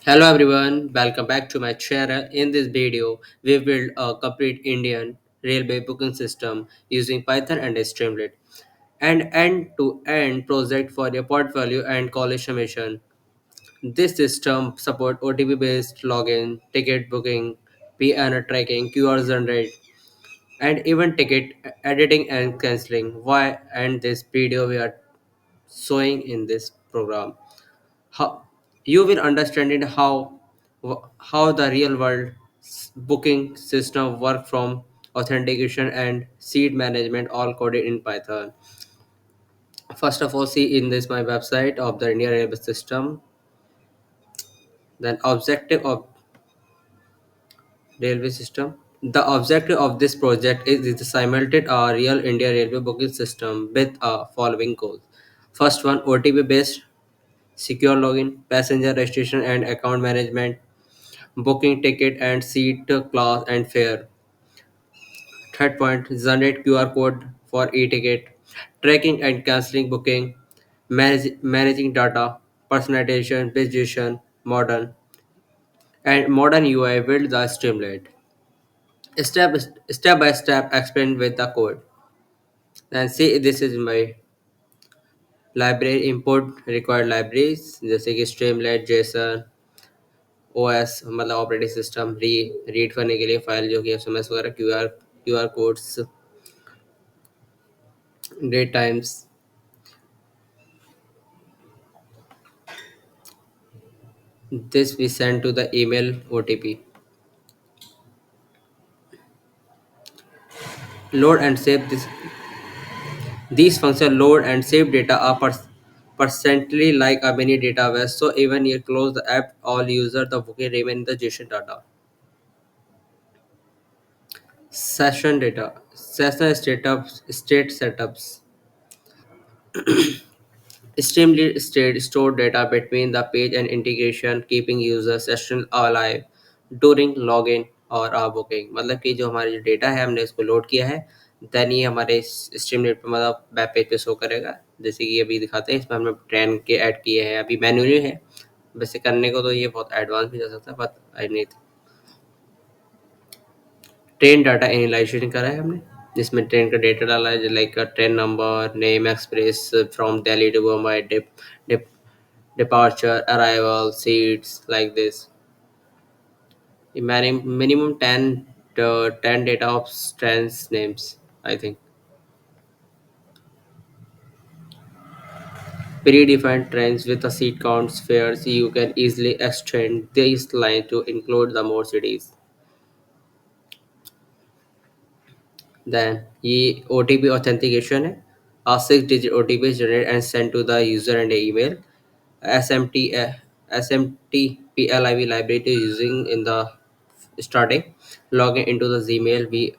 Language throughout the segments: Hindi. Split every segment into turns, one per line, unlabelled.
Hello everyone, welcome back to my channel. In this video, we build a complete Indian railway booking system using Python and Streamlit. An end-to-end project for your portfolio and college submission. This system support OTP-based login, ticket booking, PNR tracking, QR generate, and even ticket editing and cancelling. Why? And this video we are showing in this program how you will understand it how the real world booking system work from authentication and seat management all coded in Python. First of all, see in this my website of the Indian Railway System. Then objective of railway system. The objective of this project is to simulate a real India railway booking system with a following goals. First one, OTP based secure login, passenger registration and account management, booking ticket and seat class and fare. Third point, generate QR code for e-ticket, tracking and cancelling booking, managing data, personalization, visualization, modern UI build the streamlit. Step step by step explained with the code. And see this is my library import required libraries जैसे कि streamlit, JSON, OS मतलब ऑपरेटिंग सिस्टम रीड करने के लिए फाइल जो कि SMS वगैरह QR codes date times this we send to the email OTP. Load and save this. These functions load and save data are percently like a mini database. So even you close the app, all user the booking remain in the JSON data. Session data. Session state setups. Streamlit state store data between the page and integration, keeping user session alive during login और बुकिंग मतलब कि जो हमारी जो डेटा है हमने इसको लोड किया है देन ये हमारे स्ट्रीमलेट पे मतलब वेब पेज पे शो करेगा जैसे कि अभी दिखाते हैं इसमें हमने ट्रेन के ऐड किए हैं अभी मैन्युअली है वैसे करने को तो ये बहुत एडवांस भी जा सकता है but I need train data analysation करा है हमने जिसमें ट्रेन का डेटा डाला है like train number name express from Delhi to Mumbai departure, arrival, seats like this. Minimum 10 data of strands names, I think. Predefined trains with the seat counts fares, you can easily extend this line to include the more cities. Then ये OTP authentication है. A 6-digit OTP is generated and sent to the user and email. SMT SMTPLIV library to using in the starting. Logging into the Gmail we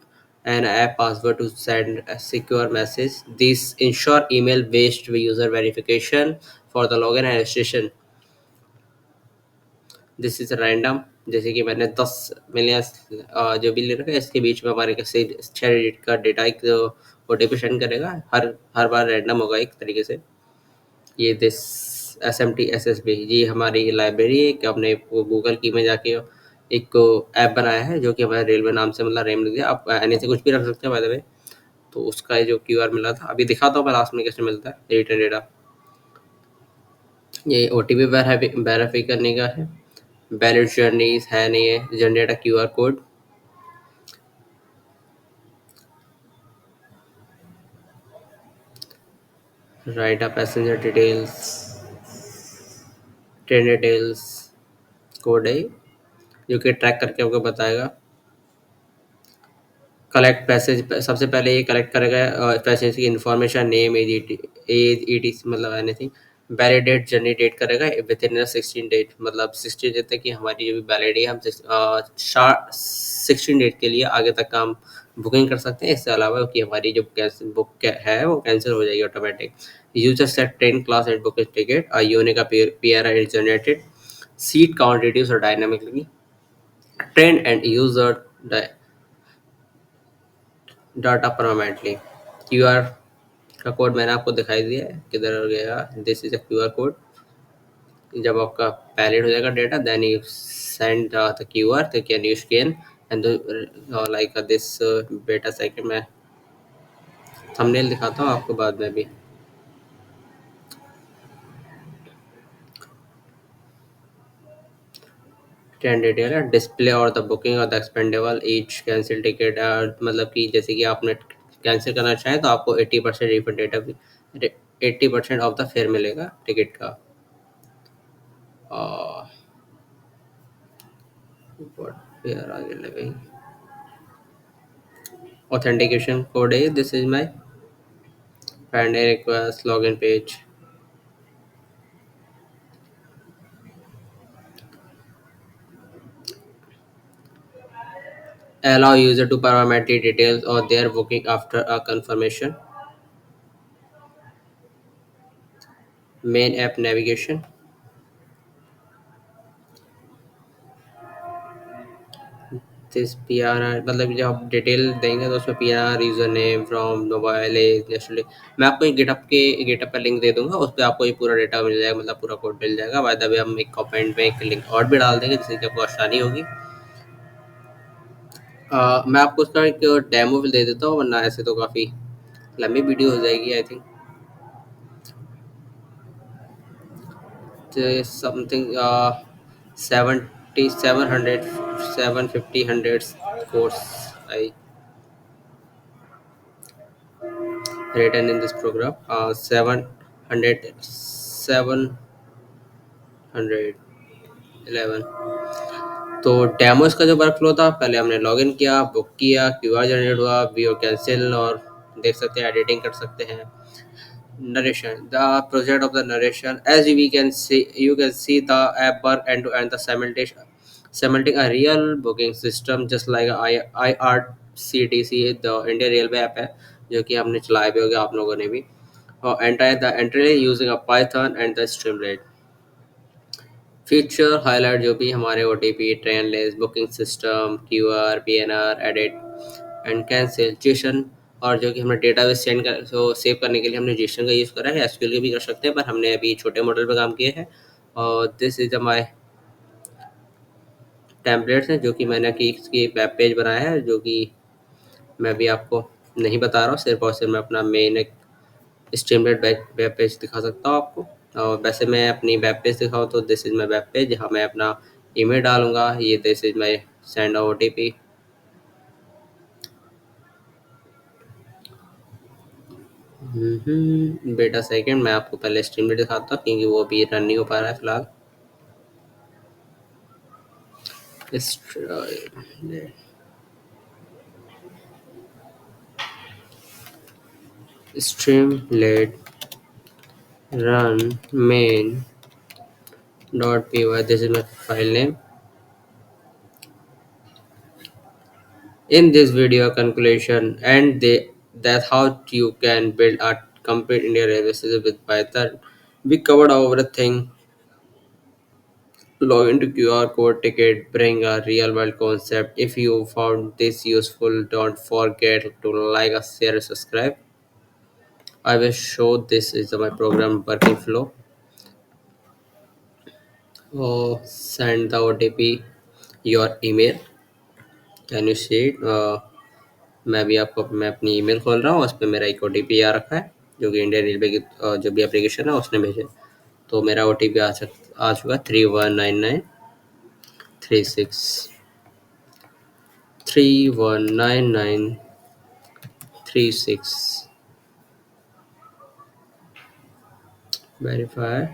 an app password to send a secure message. This ensure email based user verification for the login and registration. This is random जैसे कि मैंने 10 मिलियन जो भी ले रखा है इसके बीच में हमारे कैसे 6 डिजिट का डेटा एक ओटीपी सेंड करेगा हर बार रैंडम होगा एक तरीके से ये दिस SMT SSB ये हमारी लाइब्रेरी है कि हमने वो गूगल की में जाके एक ऐप बनाया है जो कि हमारे रेलवे नाम से मतलब रेम लिख दिया आप एनी से कुछ भी रख सकते हैं बाय द वे तो उसका ये जो QR मिला था अभी दिखाता हूँ मैं लास्ट में कैसे मिलता है रिटर्न डेटा ये OTP वेरीफाई करने का है वैलिड जर्नीज है नहीं है generate a QR code right a passenger details train details code है जो कि ट्रैक करके आपको बताएगा कलेक्ट पैसेज सबसे पहले ये कलेक्ट करेगा पैसेज की इन्फॉर्मेशन नेम एज मतलब एनीथिंग वैलिडेट जर्नी डेट करेगा विद इन 16 डेट मतलब 16 डेट तक की हमारी जो भी वैलिडी है हम 16 डेट के लिए आगे तक का हम बुकिंग कर सकते हैं इससे अलावा कि हमारी जो बुक है वो कैंसिल हो जाएगी automatic user set train class and booking ticket unique PRI is generated seat count reduce or dynamically train and user data permanently QR का कोड मैंने आपको दिखाई दिया है किधर हो गया this is a QR code जब आपका वैलिड हो जाएगा data, then you send the QR, तो can you scan and like this बेटा सेकंड। मैं थंबनेल दिखाता हूँ आपको बाद में भी। ट्रेन डिटेल है, डिस्प्ले और द बुकिंग और the expendable each cancel ticket, मतलब कि जैसे कि आपने कैंसिल करना चाहे तो आपको 80% refund data, 80% of the fair मिलेगा टिकट का। What we are आगे living authentication code है, this is my primary request login page, allow user to provide details or their booking after a confirmation, main app navigation, this P R R, मतलब जब आप डिटेल देंगे तो उसमें P R, user name, from, mobile age, national. मैं आपको एक गेटअप का लिंक दे दूंगा, उस पर आपको ये पूरा डेटा मिल जाएगा, मतलब पूरा कोड मिल जाएगा। बाय द वे हम एक कमेंट में एक लिंक और भी डाल देंगे जिससे कि आपको आसानी होगी। मैं आपको उसका एक डेमो भी दे देता हूँ, वरना ऐसे तो काफ़ी लंबी वीडियो हो जाएगी I think. Something 700 750 100 course I written in this program, 700 711। तो डेमो इसका जो वर्क फ्लो था, पहले हमने लॉगिन किया, बुक किया, क्यूआर जनरेट हुआ, व्यू कैंसिल, और देख सकते हैं एडिटिंग कर सकते हैं। Narration, the project of the narration, as we can see, you can see the app work end to end, the simulating a real booking system just like IRCTC, the Indian Railway app है जो कि हमने चलाए भी होगा आप लोगों ने भी। और enter the entry using a Python and the Streamlit feature highlight, जो भी हमारे OTP, train list, booking system, QR, PNR, edit and cancel, JSON, और जो कि हमने डेटाबेस सेंड कर तो सेव करने के लिए हमने जेसन का यूज़ करा है। SQL के भी कर सकते हैं, पर हमने अभी छोटे मॉडल पे काम किए हैं। और दिस इज माई टेम्पलेट्स हैं जो कि मैंने कि इसकी वेब पेज बनाया है, जो कि मैं भी आपको नहीं बता रहा हूँ, सिर्फ और सिर्फ मैं अपना मेन एक स्ट्रीमलाइट वेब पेज दिखा सकता हूँ आपको। और वैसे मैं अपनी वेब पेज दिखाऊँ तो this is my web page, जहाँ मैं अपना ईमेल डालूँगा। ये this is my send OTP। बेटा सेकंड, मैं आपको पहले स्ट्रीमलाइट दिखाता हूँ क्योंकि वो अभी रन नहीं हो पा रहा है फिलहाल। स्ट्रीमलाइट run main .py, this is my file name। In this video calculation and that how you can build a complete India railway system with Python, we covered everything. Log into QR code ticket, bring a real world concept. If you found this useful, don't forget to like, share, and subscribe. I will show this is my program working flow. Oh, send the OTP your email. Can you see it? मैं अपनी ईमेल खोल रहा हूँ, उस पर मेरा एक OTP आ रखा है जो कि इंडियन रेलवे की जो भी एप्लीकेशन है उसने भेजे। तो मेरा OTP आ चुका है 319936 वेरीफाई।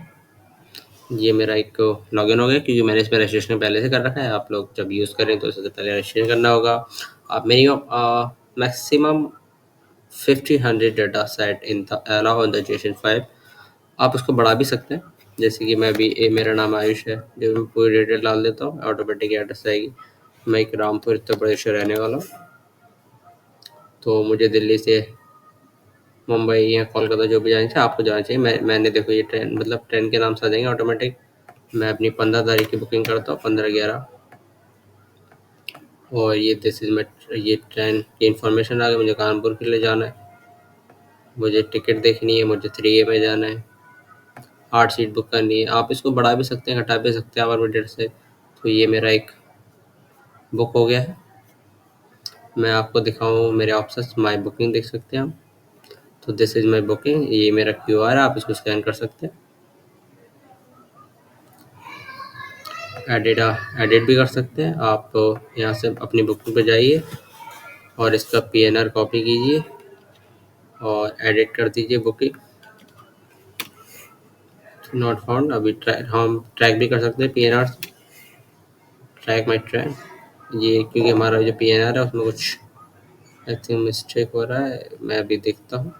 ये मेरा एक लॉगिन हो गया क्योंकि मैंने इसमें रजिस्ट्रेशन पहले से कर रखा है। आप लोग जब यूज़ करें तो सबसे पहले रजिस्ट्रेशन करना होगा। आप minimum maximum 1500 data set in the allow in the Jason 5। आप उसको बढ़ा भी सकते हैं, जैसे कि मैं अभी मेरा नाम आयुष है, जो मैं पूरी डिटेल डाल देता हूँ, ऑटोमेटिक एड्रेस आएगी। मैं एक रामपुर उत्तर प्रदेश से रहने वाला हूँ, तो मुझे दिल्ली से मुंबई या कोलकाता जो भी जाना चाहिए आपको जाना चाहिए। मैंने देखो ये ट्रेन, मतलब ट्रेन के नाम से आ जाएंगे ऑटोमेटिक। मैं अपनी 15 तारीख की बुकिंग करता हूँ, 15/11। और ये दिस इज मैं ये ट्रेन की इन्फॉर्मेशन आ गई। मुझे कानपुर के लिए जाना है, मुझे टिकट देखनी है, मुझे 3A में जाना है। 8 सीट बुक करनी है। आप इसको बढ़ा भी सकते हैं, घटा भी सकते हैं आवर मीटर से। तो ये मेरा एक बुक हो गया है। मैं आपको दिखाऊँ मेरे ऑप्शंस, माय बुकिंग देख सकते हैं आप। तो दिस इज़ माय बुकिंग, ये मेरा क्यूआर है, आप इसको स्कैन कर सकते हैं। एडिट एडिट भी कर सकते हैं आप। यहाँ से अपनी बुकिंग पे जाइए और इसका पीएनआर कॉपी कीजिए और एडिट कर दीजिए बुकिंग। नॉट फाउंड, अभी हम ट्रैक भी कर सकते हैं पीएनआर। ट्रैक माई ट्रेन, ये क्योंकि हमारा जो पीएनआर है उसमें कुछ आई थिंक मिस्टेक हो रहा है, मैं अभी देखता हूँ।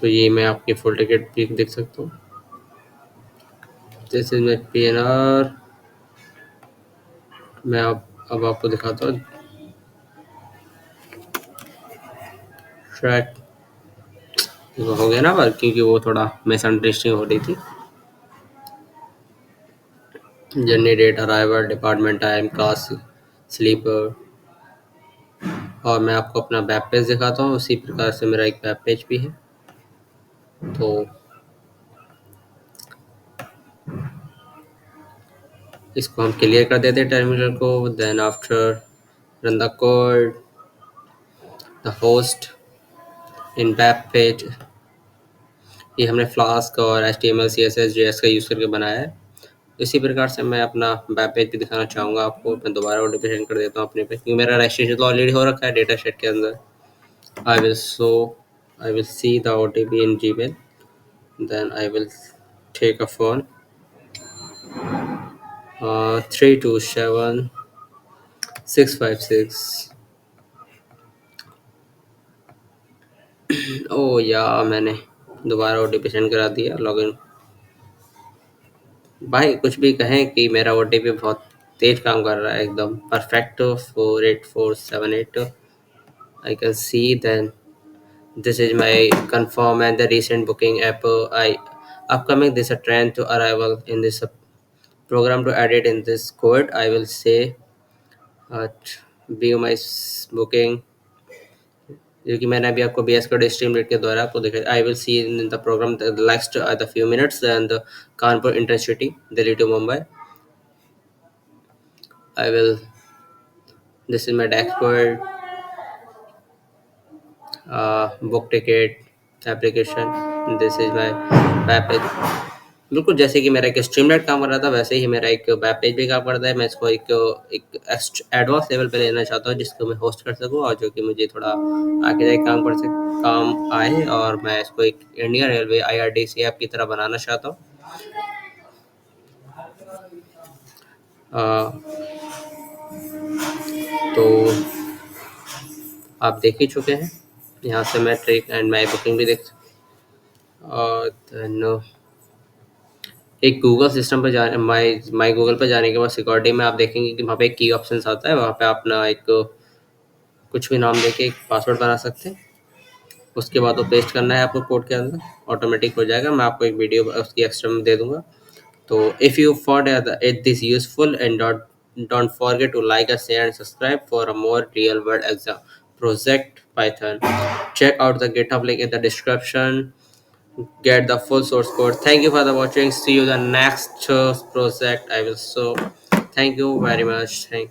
तो ये मैं आपकी फुल टिकट भी देख सकता हूँ। This is my PNR. मैं अब आपको दिखाता हूँ ट्रैक। हो गया ना पर, क्योंकि वो थोड़ा मिसअंडरस्टैंडिंग हो रही थी। Journey date, arrival, department time, class, sleeper. और मैं आपको अपना वेब पेज दिखाता हूँ, उसी प्रकार से मेरा एक वेब पेज भी है। तो इसको हम क्लियर कर देते हैं टर्मिनल को। Then after run the code, the host in web page. ये हमने फ्लास्क और HTML CSS JS का यूज़ करके बनाया है। इसी प्रकार से मैं अपना वेब पेज भी दिखाना चाहूँगा आपको। मैं दोबारा नोटिफिकेशन कर देता हूँ अपने पे, क्योंकि मेरा रजिस्ट्रेशन तो ऑलरेडी हो रखा है डेटा सेट के अंदर। I will so I will see the OTP in Gmail, then I will take a phone, 327656। ओ या मैंने दोबारा OTP सेंड करा दिया, लॉगिन। भाई कुछ भी कहें कि मेरा OTP बहुत तेज काम कर रहा है, एकदम perfect 48478। I can see then this is my confirm and the recent booking app. I upcoming this a train to arrival in this program to edit in this code. I will say view my booking, जो कि मैंने अभी आपको BS कोड स्ट्रीम रेट के द्वारा आपको दिखाया। I will see in the program the next the few minutes and Kanpur intercity Delhi to Mumbai. I will this is my dashboard, book ticket application, this is my web page. बिल्कुल जैसे कि मेरा एक स्ट्रीमलाइट काम कर रहा था, वैसे ही मेरा एक वेब पेज भी काम करता है। मैं इसको एक एडवांस लेवल पे लेना चाहता हूँ, जिसको मैं होस्ट कर सकूँ और जो कि मुझे थोड़ा आगे जाके काम आए। और मैं इसको एक इंडियन रेलवे IRDC ऐप की तरह बनाना चाहता हूँ। अ, तो आप देख ही चुके हैं। यहाँ से मैं ट्रिक एंड माई बुकिंग भी देख। और देन एक गूगल सिस्टम पर जाने माई माई गूगल पर जाने के बाद सिक्योरिटी में आप देखेंगे कि वहाँ पे एक की ऑप्शन आता है। वहाँ पे अपना एक कुछ भी नाम देके एक पासवर्ड बना सकते हैं। उसके बाद वो पेस्ट करना है आपको कोड के अंदर, ऑटोमेटिक हो जाएगा। मैं आपको एक वीडियो उसकी एक्स्ट्रा में दे दूंगा। तो if you found it this useful and don't forget to like us, share and subscribe for a more real world exam project Python. Check out the GitHub link in the description, get the full source code. Thank you for the watching. See you the next project I will show. Thank you very much. Thank